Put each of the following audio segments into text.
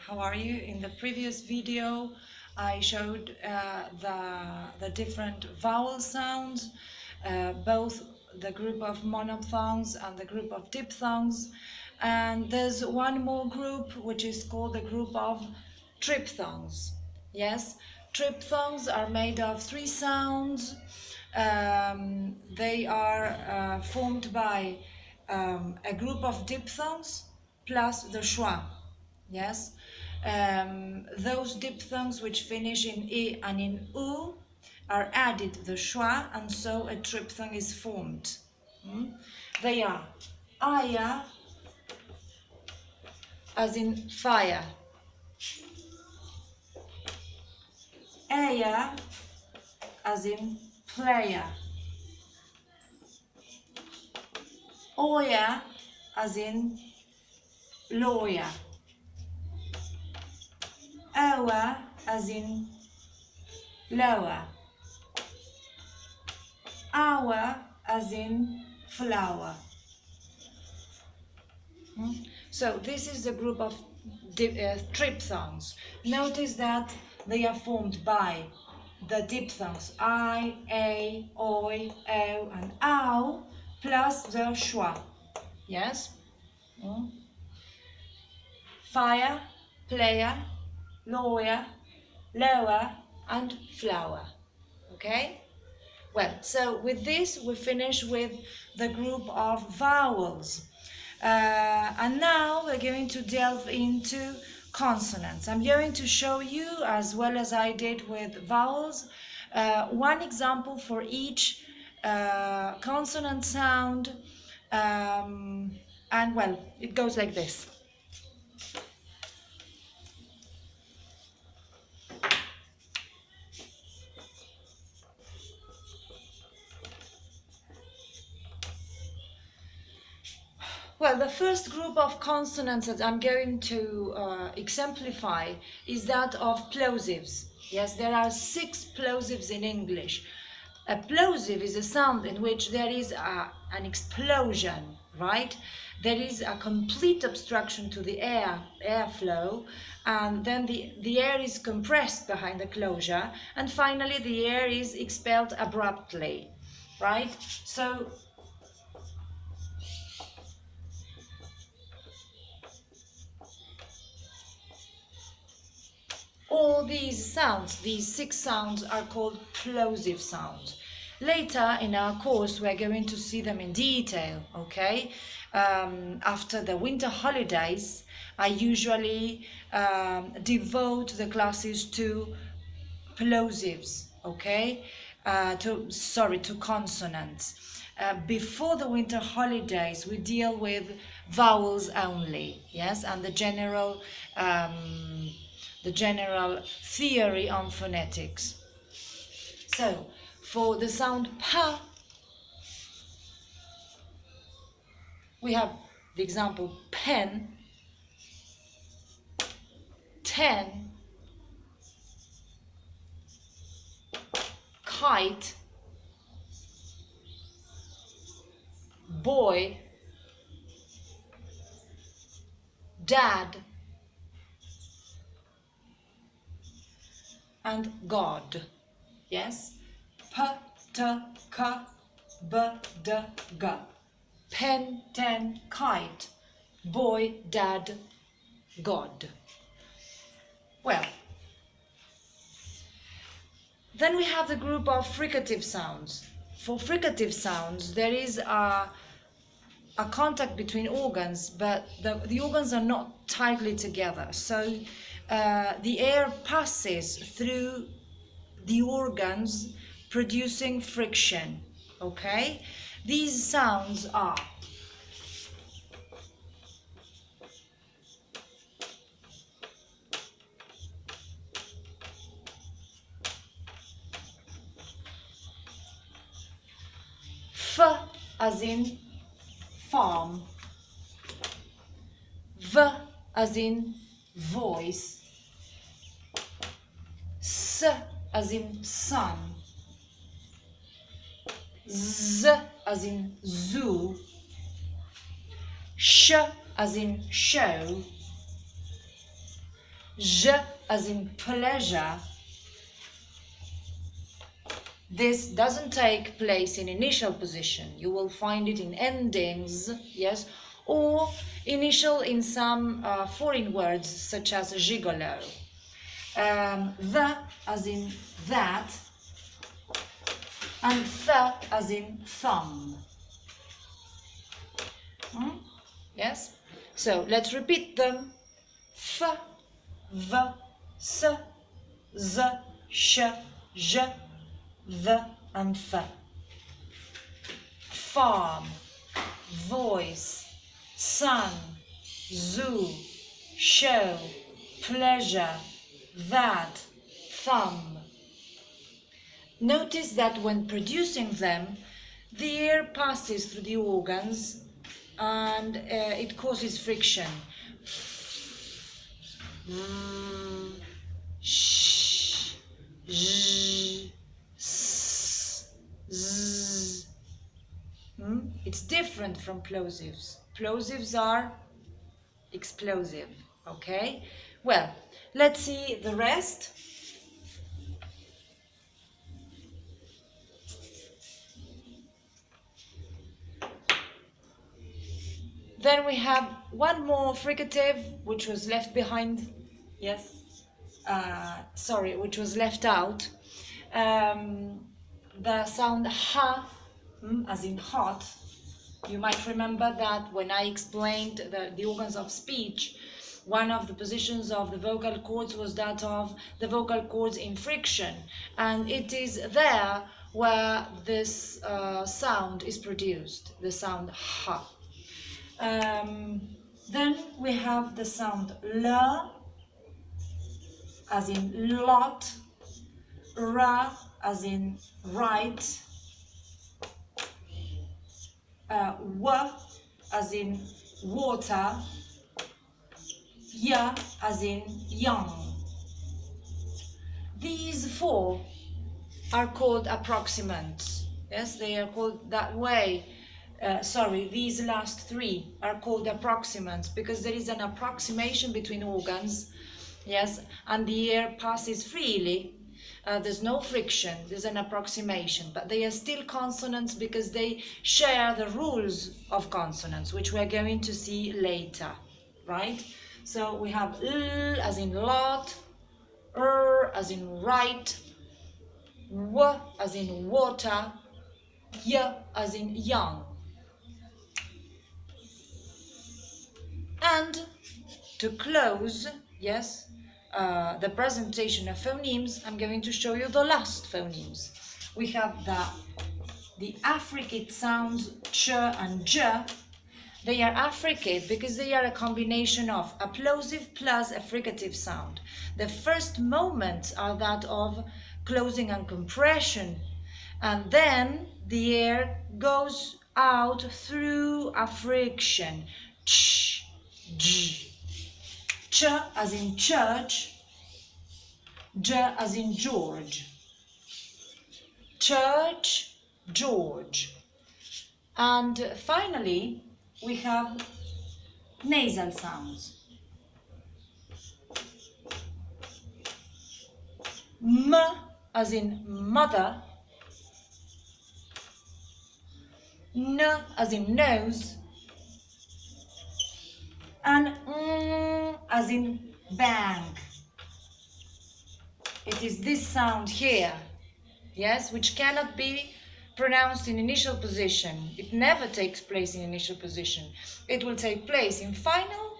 how are you? In the previous video I showed the different vowel sounds, both the group of monophthongs and the group of diphthongs, and there's one more group which is called the group of triphthongs. Yes, triphthongs are made of three sounds. They are formed by a group of diphthongs plus the schwa. Yes, those diphthongs which finish in I and in U are added to the schwa, and so a triphthong is formed. They are aya, as in fire, aya, as in player, oya, as in lawyer, owa, as in lower, hour, as in flower. So this is the group of triphthongs. Notice that they are formed by the diphthongs I, A, Oi, O and Au plus the schwa. Yes? Fire, player, lawyer, lower and flower. Okay? Well, so with this we finish with the group of vowels. And now we're going to delve into consonants. I'm going to show you, as well as I did with vowels, one example for each consonant sound, and well, it goes like this. Well, the first group of consonants that I'm going to exemplify is that of plosives. Yes, there are 6 plosives in English. A plosive is a sound in which there is an explosion, right? There is a complete obstruction to the airflow, and then the air is compressed behind the closure, and finally the air is expelled abruptly, right? So all these sounds, these 6 sounds, are called plosive sounds. Later in our course we're going to see them in detail, okay? After the winter holidays I usually devote the classes to plosives, okay? To consonants. Before the winter holidays we deal with vowels only, yes, and the general theory on phonetics. So, for the sound pa, we have the example pen, 10, kite, boy, dad, and God. Yes? P, t, k, b, d, g. Pen, 10, kite, boy, dad, God. Well, then we have the group of fricative sounds. For fricative sounds, there is a contact between organs, but the organs are not tightly together. So the air passes through the organs, producing friction. Okay? These sounds are F as in farm, V as in voice, S as in sun, Z as in zoo, Sh as in show, j as in pleasure. This doesn't take place in initial position. You will find it in endings, yes, or initial in some foreign words such as gigolo. The as in that, and th as in thumb. Yes? So let's repeat them. F, v, s, z, sh, j, the, and th. Farm, voice, sun, zoo, show, pleasure, that, thumb. Notice that when producing them, the air passes through the organs and it causes friction. Sh, j, s, z. It's different from plosives. Plosives are explosive, okay? Well, let's see the rest. Then we have one more fricative which was left behind, yes, which was left out. The sound ha, as in hot. You might remember that when I explained the organs of speech, one of the positions of the vocal cords was that of the vocal cords in friction, and it is there where this sound is produced, the sound ha. Then we have the sound la, as in lot, ra, as in right, w, as in water, ya, as in young. These four are called approximants. Yes, they are called that way. These last three are called approximants because there is an approximation between organs, yes, and the air passes freely. There's no friction, there's an approximation, but they are still consonants because they share the rules of consonants, which we're going to see later, right? So we have l as in lot, as in right, w as in water, y as in young. And to close, yes, the presentation of phonemes, I'm going to show you the last phonemes. We have the affricate sounds ch and j. They are affricate because they are a combination of a plosive plus a fricative sound. The first moments are that of closing and compression, and then the air goes out through a friction. Ch, j. Ch as in church, j as in George. Church, George. And finally, we have nasal sounds. M as in mother, n as in nose, and as in bank. It is this sound here, yes, which cannot be pronounced in initial position. It never takes place in initial position. It will take place in final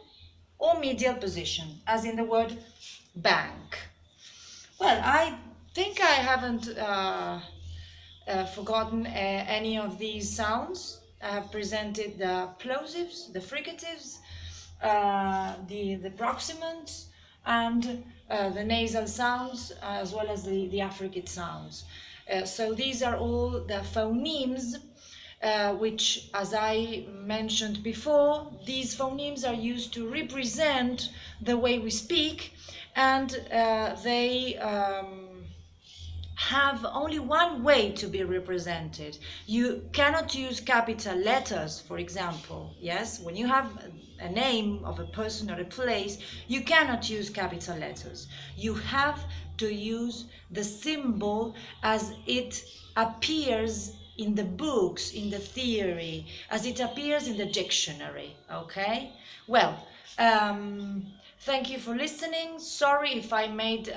or medial position, as in the word bank. Well, I think I haven't forgotten any of these sounds. I have presented the plosives, the fricatives, the proximants, and the nasal sounds, as well as the affricate sounds. So these are all the phonemes, which, as I mentioned before, these phonemes are used to represent the way we speak, and they have only one way to be represented. You cannot use capital letters, for example. Yes, when you have a name of a person or a place, you cannot use capital letters. You have to use the symbol as it appears in the books, in the theory, as it appears in the dictionary. Okay? Well, thank you for listening. Sorry if I made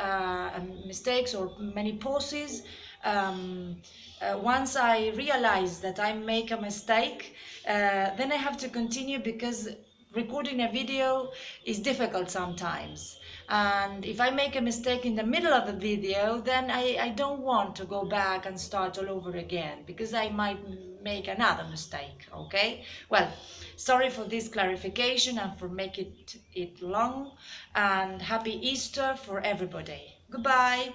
mistakes or many pauses. Once I realize that I make a mistake, then I have to continue because recording a video is difficult sometimes. And if I make a mistake in the middle of the video, then I don't want to go back and start all over again because I might make another mistake. Okay? Well, sorry for this clarification and for making it long, and happy Easter for everybody. Goodbye.